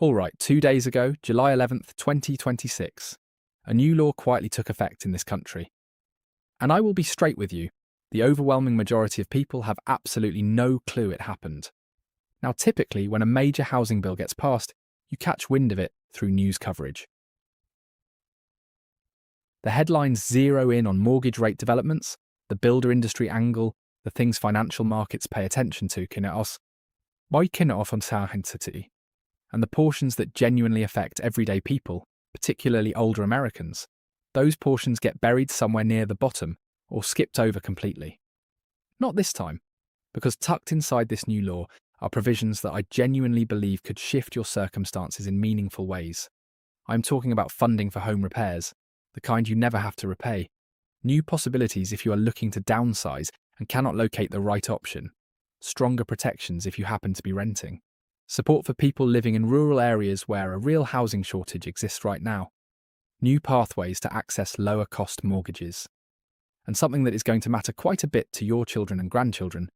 All right, 2 days ago, July 11th, 2026, a new law quietly took effect in this country. And I will be straight with you, the overwhelming majority of people have absolutely no clue it happened. Now, typically, when a major housing bill gets passed, you catch wind of it through news coverage. The headlines zero in on mortgage rate developments, the builder industry angle, the things financial markets pay attention to, and the portions that genuinely affect everyday people, particularly older Americans, those portions get buried somewhere near the bottom or skipped over completely. Not this time, because tucked inside this new law are provisions that I genuinely believe could shift your circumstances in meaningful ways. I'm talking about funding for home repairs, the kind you never have to repay, new possibilities if you are looking to downsize and cannot locate the right option, stronger protections if you happen to be renting, support for people living in rural areas where a real housing shortage exists right now, new pathways to access lower-cost mortgages, and something that is going to matter quite a bit to your children and grandchildren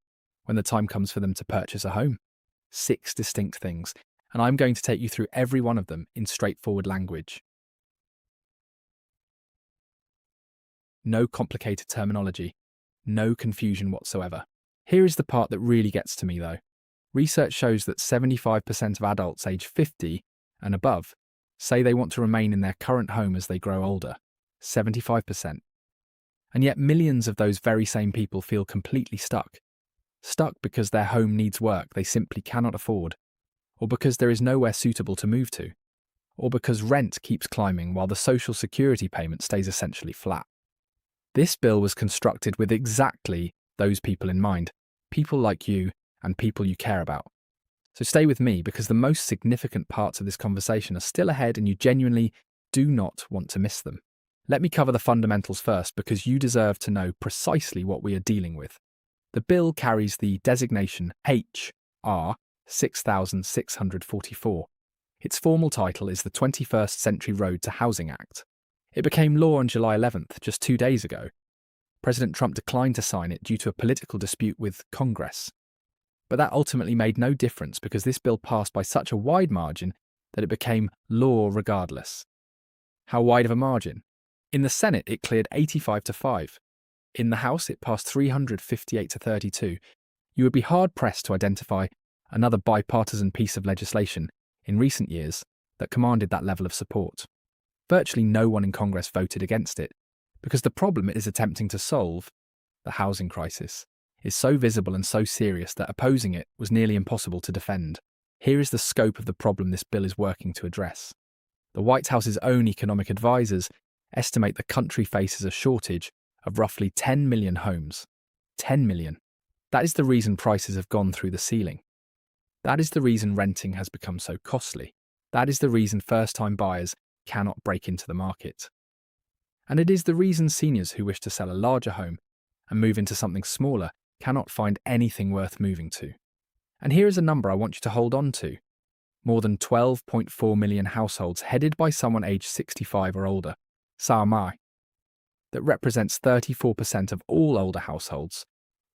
when the time comes for them to purchase a home. 6 distinct things, and I'm going to take you through every one of them in straightforward language. No complicated terminology, no confusion whatsoever. Here is the part that really gets to me though. Research shows that 75% of adults aged 50 and above say they want to remain in their current home as they grow older. 75%. And yet millions of those very same people feel completely stuck. Stuck because their home needs work they simply cannot afford, or because there is nowhere suitable to move to, or because rent keeps climbing while the social security payment stays essentially flat. This bill was constructed with exactly those people in mind, people like you and people you care about. So stay with me because the most significant parts of this conversation are still ahead and you genuinely do not want to miss them. Let me cover the fundamentals first because you deserve to know precisely what we are dealing with. The bill carries the designation H.R. 6644. Its formal title is the 21st Century Road to Housing Act. It became law on July 11th, just 2 days ago. President Trump declined to sign it due to a political dispute with Congress. But that ultimately made no difference because this bill passed by such a wide margin that it became law regardless. How wide of a margin? In the Senate, it cleared 85-5. In the House, it passed 358-32. You would be hard-pressed to identify another bipartisan piece of legislation in recent years that commanded that level of support. Virtually no one in Congress voted against it, because the problem it is attempting to solve, the housing crisis, is so visible and so serious that opposing it was nearly impossible to defend. Here is the scope of the problem this bill is working to address. The White House's own economic advisors estimate the country faces a shortage of roughly 10 million homes. 10 million. That is the reason prices have gone through the ceiling. That is the reason renting has become so costly. That is the reason first-time buyers cannot break into the market. And it is the reason seniors who wish to sell a larger home and move into something smaller cannot find anything worth moving to. And here is a number I want you to hold on to. More than 12.4 million households headed by someone aged 65 or older, SAMI, that represents 34% of all older households,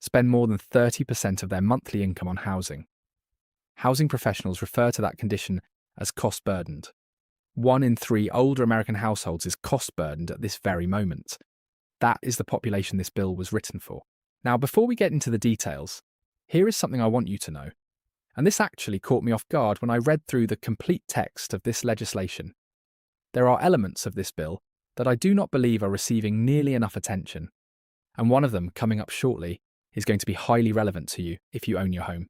spend more than 30% of their monthly income on housing. Housing professionals refer to that condition as cost-burdened. 1 in 3 older American households is cost-burdened at this very moment. That is the population this bill was written for. Now, before we get into the details, here is something I want you to know. And this actually caught me off guard when I read through the complete text of this legislation. There are elements of this bill that I do not believe are receiving nearly enough attention. And one of them, coming up shortly, is going to be highly relevant to you if you own your home.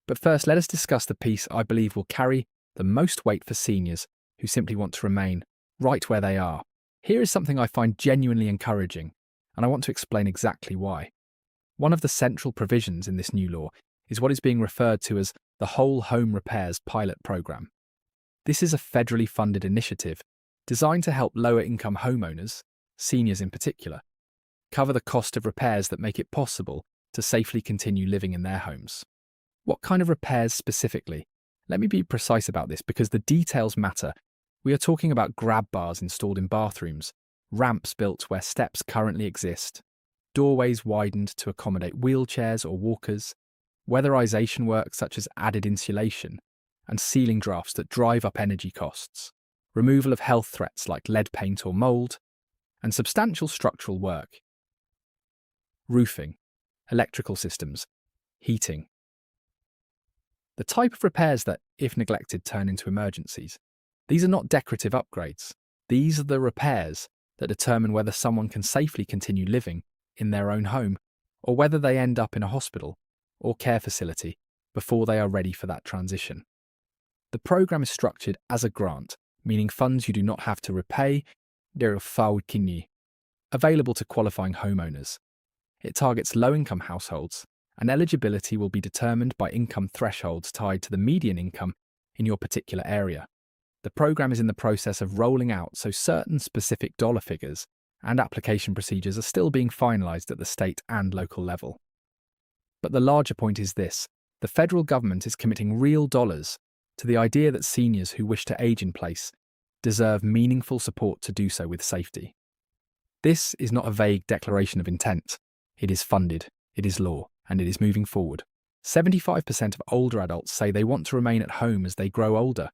But first, let us discuss the piece I believe will carry the most weight for seniors who simply want to remain right where they are. Here is something I find genuinely encouraging, and I want to explain exactly why. One of the central provisions in this new law is what is being referred to as the Whole Home Repairs Pilot Program. This is a federally funded initiative designed to help lower-income homeowners, seniors in particular, cover the cost of repairs that make it possible to safely continue living in their homes. What kind of repairs specifically? Let me be precise about this because the details matter. We are talking about grab bars installed in bathrooms, ramps built where steps currently exist, doorways widened to accommodate wheelchairs or walkers, weatherization work such as added insulation, and ceiling drafts that drive up energy costs, removal of health threats like lead paint or mould, and substantial structural work. Roofing, electrical systems, heating. The type of repairs that, if neglected, turn into emergencies. These are not decorative upgrades. These are the repairs that determine whether someone can safely continue living in their own home or whether they end up in a hospital or care facility before they are ready for that transition. The programme is structured as a grant, meaning funds you do not have to repay, available to qualifying homeowners. It targets low-income households, and eligibility will be determined by income thresholds tied to the median income in your particular area. The programme is in the process of rolling out, so certain specific dollar figures and application procedures are still being finalised at the state and local level. But the larger point is this: the federal government is committing real dollars to the idea that seniors who wish to age in place deserve meaningful support to do so with safety. This is not a vague declaration of intent. It is funded, it is law, and it is moving forward. 75% of older adults say they want to remain at home as they grow older.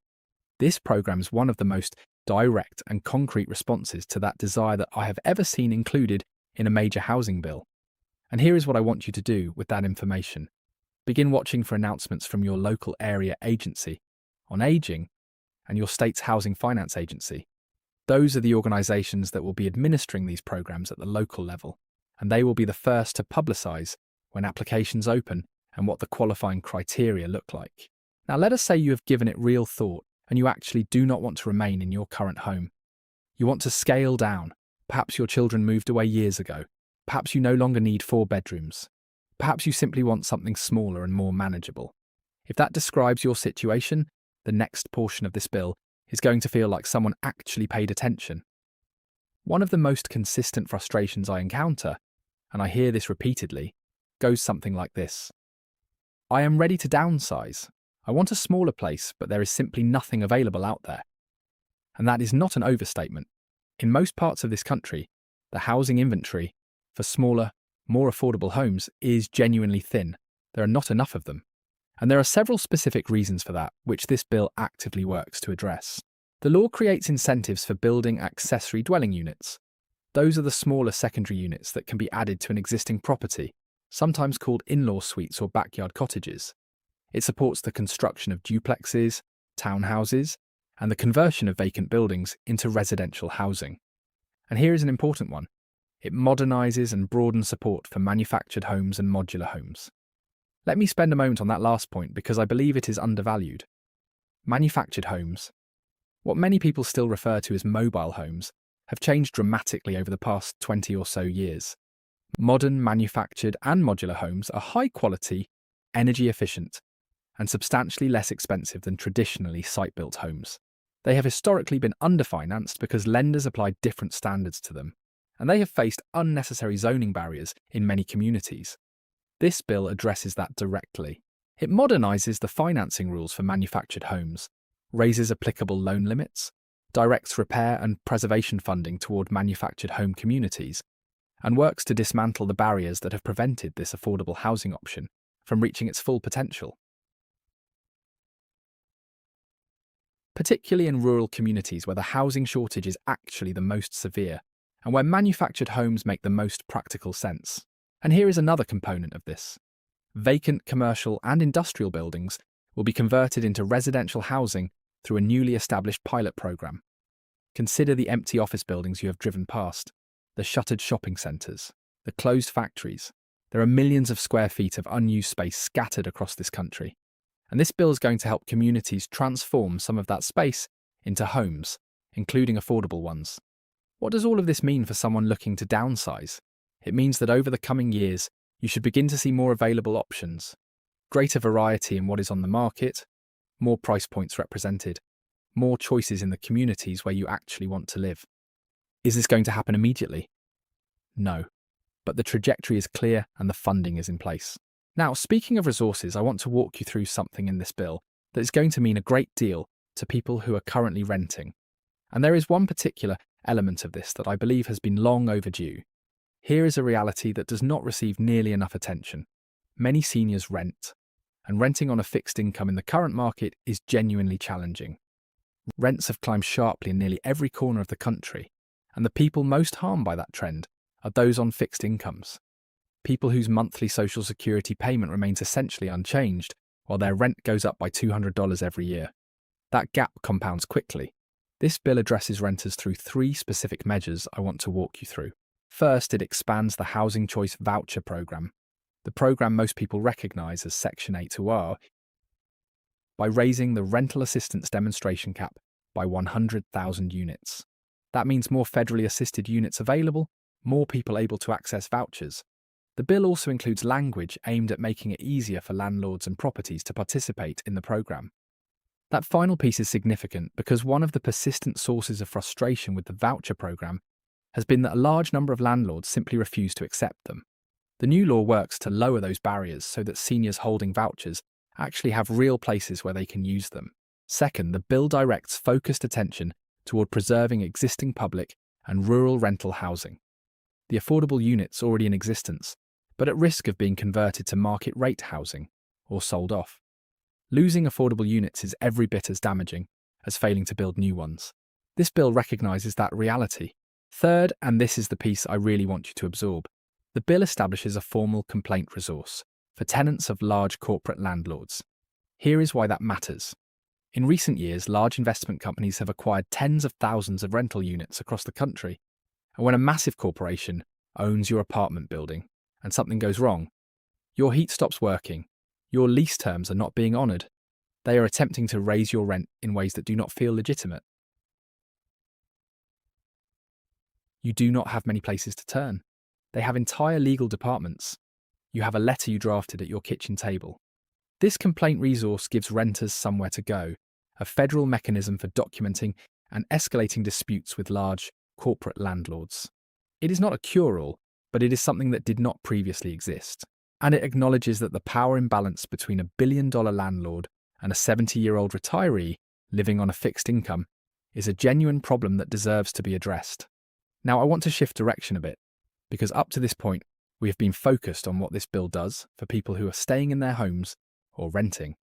This programme is one of the most direct and concrete responses to that desire that I have ever seen included in a major housing bill. And here is what I want you to do with that information. Begin watching for announcements from your local area agency on ageing and your state's housing finance agency. Those are the organisations that will be administering these programmes at the local level, and they will be the first to publicise when applications open and what the qualifying criteria look like. Now, let us say you have given it real thought and you actually do not want to remain in your current home. You want to scale down. Perhaps your children moved away years ago. Perhaps you no longer need 4 bedrooms. Perhaps you simply want something smaller and more manageable. If that describes your situation, the next portion of this bill is going to feel like someone actually paid attention. One of the most consistent frustrations I encounter, and I hear this repeatedly, goes something like this. I am ready to downsize. I want a smaller place, but there is simply nothing available out there. And that is not an overstatement. In most parts of this country, the housing inventory for smaller, more affordable homes is genuinely thin. There are not enough of them. And there are several specific reasons for that, which this bill actively works to address. The law creates incentives for building accessory dwelling units. Those are the smaller secondary units that can be added to an existing property, sometimes called in-law suites or backyard cottages. It supports the construction of duplexes, townhouses, and the conversion of vacant buildings into residential housing. And here is an important one. It modernises and broadens support for manufactured homes and modular homes. Let me spend a moment on that last point because I believe it is undervalued. Manufactured homes, what many people still refer to as mobile homes, have changed dramatically over the past 20 or so years. Modern manufactured and modular homes are high quality, energy efficient, and substantially less expensive than traditionally site-built homes. They have historically been underfinanced because lenders applied different standards to them, and they have faced unnecessary zoning barriers in many communities. This bill addresses that directly. It modernises the financing rules for manufactured homes, raises applicable loan limits, directs repair and preservation funding toward manufactured home communities, and works to dismantle the barriers that have prevented this affordable housing option from reaching its full potential. Particularly in rural communities where the housing shortage is actually the most severe, and where manufactured homes make the most practical sense. And here is another component of this. Vacant commercial and industrial buildings will be converted into residential housing through a newly established pilot programme. Consider the empty office buildings you have driven past, the shuttered shopping centres, the closed factories. There are millions of square feet of unused space scattered across this country. And this bill is going to help communities transform some of that space into homes, including affordable ones. What does all of this mean for someone looking to downsize? It means that over the coming years, you should begin to see more available options, greater variety in what is on the market, more price points represented, more choices in the communities where you actually want to live. Is this going to happen immediately? No, but the trajectory is clear and the funding is in place. Now, speaking of resources, I want to walk you through something in this bill that is going to mean a great deal to people who are currently renting. And there is one particular element of this that I believe has been long overdue. Here is a reality that does not receive nearly enough attention. Many seniors rent, and renting on a fixed income in the current market is genuinely challenging. Rents have climbed sharply in nearly every corner of the country, and the people most harmed by that trend are those on fixed incomes. People whose monthly Social Security payment remains essentially unchanged, while their rent goes up by $200 every year. That gap compounds quickly. This bill addresses renters through 3 specific measures I want to walk you through. First, it expands the Housing Choice Voucher Program, the program most people recognise as Section 82R, by raising the rental assistance demonstration cap by 100,000 units. That means more federally assisted units available, more people able to access vouchers. The bill also includes language aimed at making it easier for landlords and properties to participate in the program. That final piece is significant because one of the persistent sources of frustration with the voucher program has been that a large number of landlords simply refuse to accept them. The new law works to lower those barriers so that seniors holding vouchers actually have real places where they can use them. Second, the bill directs focused attention toward preserving existing public and rural rental housing. The affordable units already in existence, but at risk of being converted to market rate housing or sold off. Losing affordable units is every bit as damaging as failing to build new ones. This bill recognises that reality. Third, and this is the piece I really want you to absorb, the bill establishes a formal complaint resource for tenants of large corporate landlords. Here is why that matters. In recent years, large investment companies have acquired tens of thousands of rental units across the country. And when a massive corporation owns your apartment building and something goes wrong, your heat stops working, your lease terms are not being honoured, they are attempting to raise your rent in ways that do not feel legitimate. You do not have many places to turn. They have entire legal departments. You have a letter you drafted at your kitchen table. This complaint resource gives renters somewhere to go, a federal mechanism for documenting and escalating disputes with large corporate landlords. It is not a cure-all, but it is something that did not previously exist. And it acknowledges that the power imbalance between a billion-dollar landlord and a 70-year-old retiree living on a fixed income is a genuine problem that deserves to be addressed. Now, I want to shift direction a bit, because up to this point, we have been focused on what this bill does for people who are staying in their homes or renting.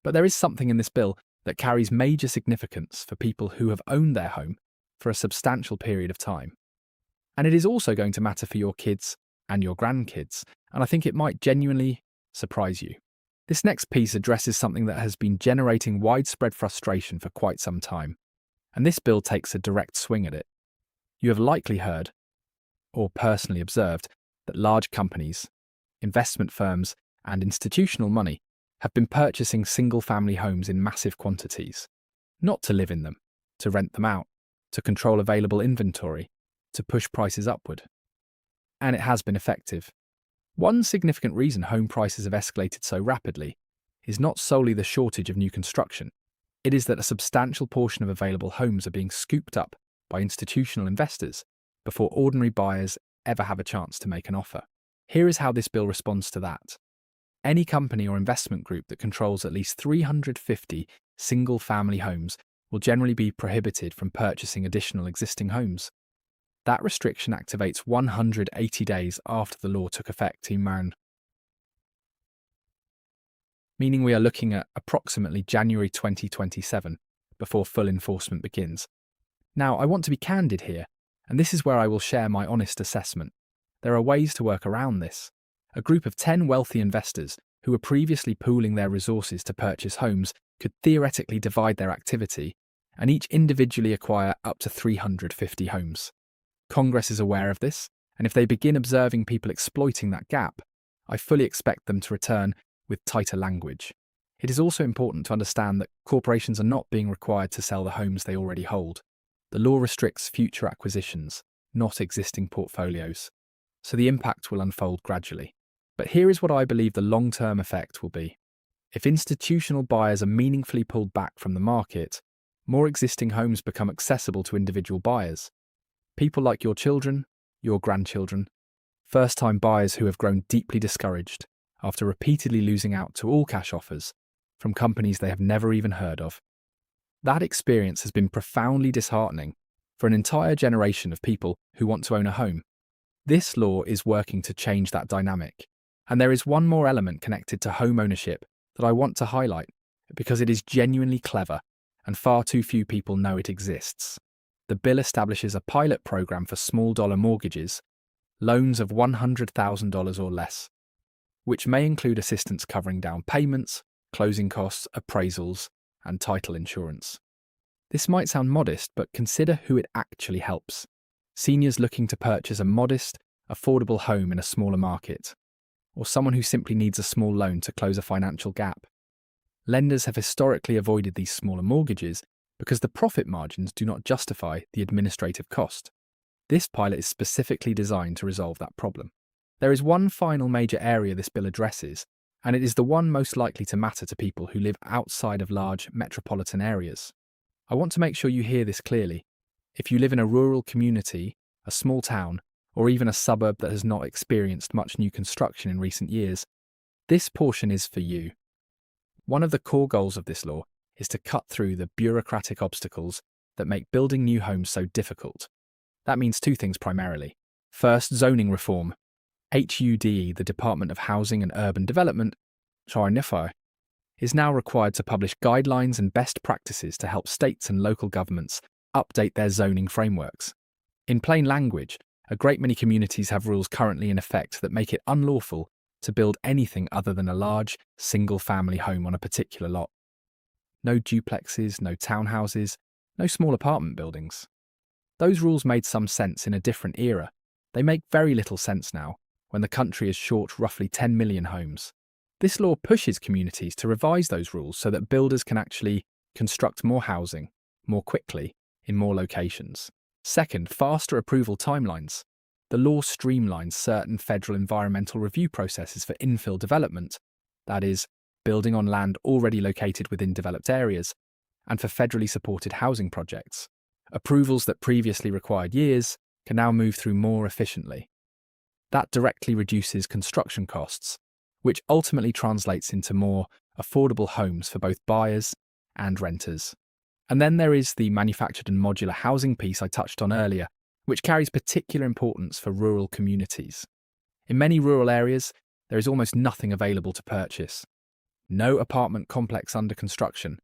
But there is something in this bill that carries major significance for people who have owned their home for a substantial period of time. And it is also going to matter for your kids and your grandkids, and I think it might genuinely surprise you. This next piece addresses something that has been generating widespread frustration for quite some time, and this bill takes a direct swing at it. You have likely heard, or personally observed, that large companies, investment firms, and institutional money have been purchasing single-family homes in massive quantities, not to live in them, to rent them out, to control available inventory, to push prices upward. And it has been effective. One significant reason home prices have escalated so rapidly is not solely the shortage of new construction. It is that a substantial portion of available homes are being scooped up by institutional investors before ordinary buyers ever have a chance to make an offer. Here is how this bill responds to that. Any company or investment group that controls at least 350 single-family homes will generally be prohibited from purchasing additional existing homes. That restriction activates 180 days after the law took effect, meaning we are looking at approximately January 2027 before full enforcement begins. Now, I want to be candid here, and this is where I will share my honest assessment. There are ways to work around this. A group of 10 wealthy investors who were previously pooling their resources to purchase homes could theoretically divide their activity and each individually acquire up to 350 homes. Congress is aware of this, and if they begin observing people exploiting that gap, I fully expect them to return with tighter language. It is also important to understand that corporations are not being required to sell the homes they already hold. The law restricts future acquisitions, not existing portfolios, so the impact will unfold gradually. But here is what I believe the long-term effect will be. If institutional buyers are meaningfully pulled back from the market, more existing homes become accessible to individual buyers. People like your children, your grandchildren, first-time buyers who have grown deeply discouraged after repeatedly losing out to all cash offers from companies they have never even heard of. That experience has been profoundly disheartening for an entire generation of people who want to own a home. This law is working to change that dynamic. And there is one more element connected to home ownership that I want to highlight because it is genuinely clever and far too few people know it exists. The bill establishes a pilot program for small dollar mortgages, loans of $100,000 or less, which may include assistance covering down payments, closing costs, appraisals, and title insurance. This might sound modest, but consider who it actually helps. Seniors looking to purchase a modest, affordable home in a smaller market, or someone who simply needs a small loan to close a financial gap. Lenders have historically avoided these smaller mortgages because the profit margins do not justify the administrative cost. This pilot is specifically designed to resolve that problem. There is one final major area this bill addresses, and it is the one most likely to matter to people who live outside of large metropolitan areas. I want to make sure you hear this clearly. If you live in a rural community, a small town, or even a suburb that has not experienced much new construction in recent years, this portion is for you. One of the core goals of this law is to cut through the bureaucratic obstacles that make building new homes so difficult. That means two things primarily. First, zoning reform. HUD, the Department of Housing and Urban Development, is now required to publish guidelines and best practices to help states and local governments update their zoning frameworks. In plain language, a great many communities have rules currently in effect that make it unlawful to build anything other than a large, single-family home on a particular lot. No duplexes, no townhouses, no small apartment buildings. Those rules made some sense in a different era. They make very little sense now, when the country is short roughly 10 million homes. This law pushes communities to revise those rules so that builders can actually construct more housing, more quickly, in more locations. Second, faster approval timelines. The law streamlines certain federal environmental review processes for infill development, that is, building on land already located within developed areas, and for federally supported housing projects. Approvals that previously required years can now move through more efficiently. That directly reduces construction costs, which ultimately translates into more affordable homes for both buyers and renters. And then there is the manufactured and modular housing piece I touched on earlier, which carries particular importance for rural communities. In many rural areas, there is almost nothing available to purchase. No apartment complex under construction,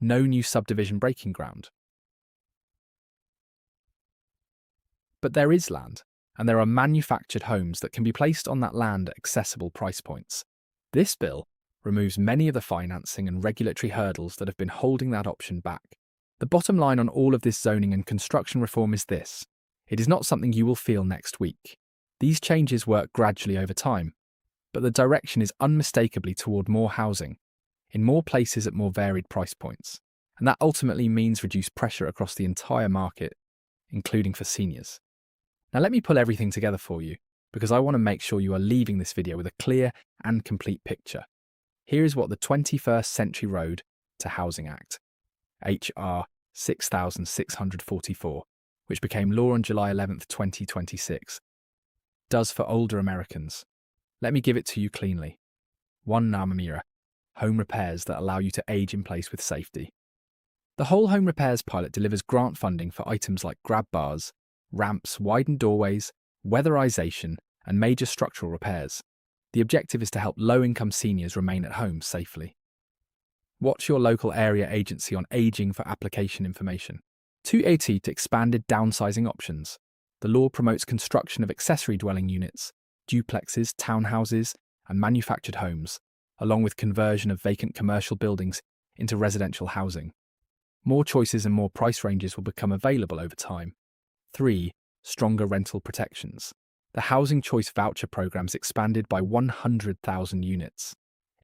no new subdivision breaking ground. But there is land, and there are manufactured homes that can be placed on that land at accessible price points. This bill removes many of the financing and regulatory hurdles that have been holding that option back. The bottom line on all of this zoning and construction reform is this: it is not something you will feel next week. These changes work gradually over time, but the direction is unmistakably toward more housing, in more places at more varied price points, and that ultimately means reduced pressure across the entire market, including for seniors. Now let me pull everything together for you, because I want to make sure you are leaving this video with a clear and complete picture. Here is what the 21st Century Road to Housing Act, H.R. 6644, which became law on July 11, 2026, does for older Americans. Let me give it to you cleanly. 1. Namamira, home repairs that allow you to age in place with safety. The Whole Home Repairs pilot delivers grant funding for items like grab bars, ramps, widened doorways, weatherization, and major structural repairs. The objective is to help low-income seniors remain at home safely. Watch your local area agency on aging for application information. 2AT to expanded downsizing options. The law promotes construction of accessory dwelling units, duplexes, townhouses, and manufactured homes, along with conversion of vacant commercial buildings into residential housing. More choices and more price ranges will become available over time. 3. Stronger rental protections. The Housing Choice Voucher Program is expanded by 100,000 units.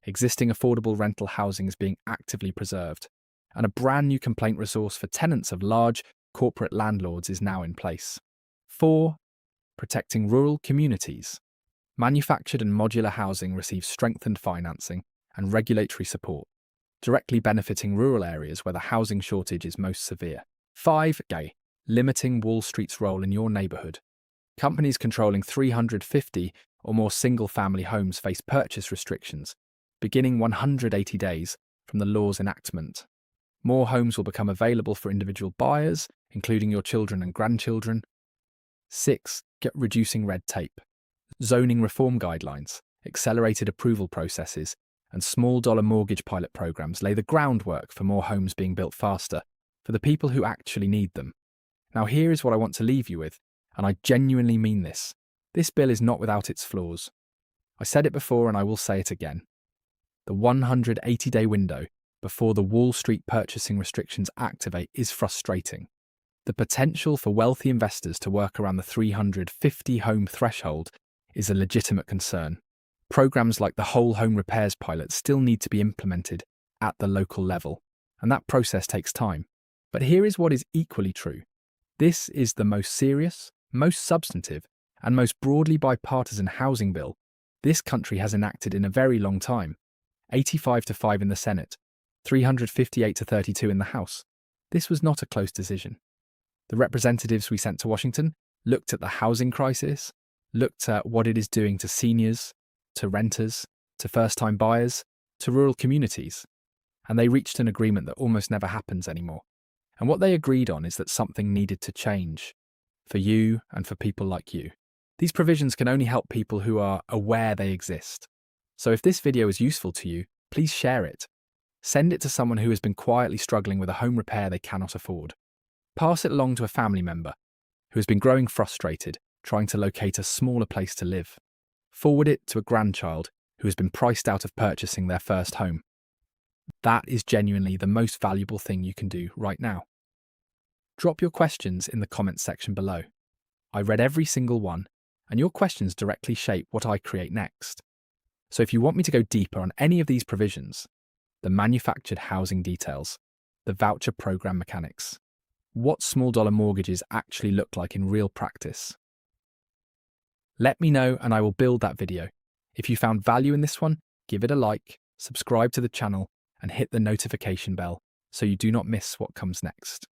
Existing affordable rental housing is being actively preserved, and a brand new complaint resource for tenants of large corporate landlords is now in place. 4. Protecting rural communities. Manufactured and modular housing receives strengthened financing and regulatory support, directly benefiting rural areas where the housing shortage is most severe. 5. Limiting Wall Street's role in your neighborhood. Companies controlling 350 or more single-family homes face purchase restrictions, beginning 180 days from the law's enactment. More homes will become available for individual buyers, including your children and grandchildren. 6. Reducing red tape. Zoning reform guidelines, accelerated approval processes, and small dollar mortgage pilot programs lay the groundwork for more homes being built faster for the people who actually need them. Now here is what I want to leave you with, and I genuinely mean this. This bill is not without its flaws. I said it before and I will say it again. The 180-day window before the Wall Street purchasing restrictions activate is frustrating. The potential for wealthy investors to work around the 350 home threshold is a legitimate concern. Programs like the whole home repairs pilot still need to be implemented at the local level, and that process takes time. But here is what is equally true. This is the most serious, most substantive, and most broadly bipartisan housing bill this country has enacted in a very long time. 85-5 in the Senate, 358-32 in the House. This was not a close decision. The representatives we sent to Washington looked at the housing crisis, looked at what it is doing to seniors, to renters, to first-time buyers, to rural communities, and they reached an agreement that almost never happens anymore. And what they agreed on is that something needed to change, for you and for people like you. These provisions can only help people who are aware they exist. So if this video is useful to you, please share it. Send it to someone who has been quietly struggling with a home repair they cannot afford. Pass it along to a family member who has been growing frustrated, trying to locate a smaller place to live. Forward it to a grandchild who has been priced out of purchasing their first home. That is genuinely the most valuable thing you can do right now. Drop your questions in the comments section below. I read every single one, and your questions directly shape what I create next. So if you want me to go deeper on any of these provisions, the manufactured housing details, the voucher program mechanics, what small dollar mortgages actually look like in real practice, let me know and I will build that video. If you found value in this one, give it a like, subscribe to the channel, and hit the notification bell so you do not miss what comes next.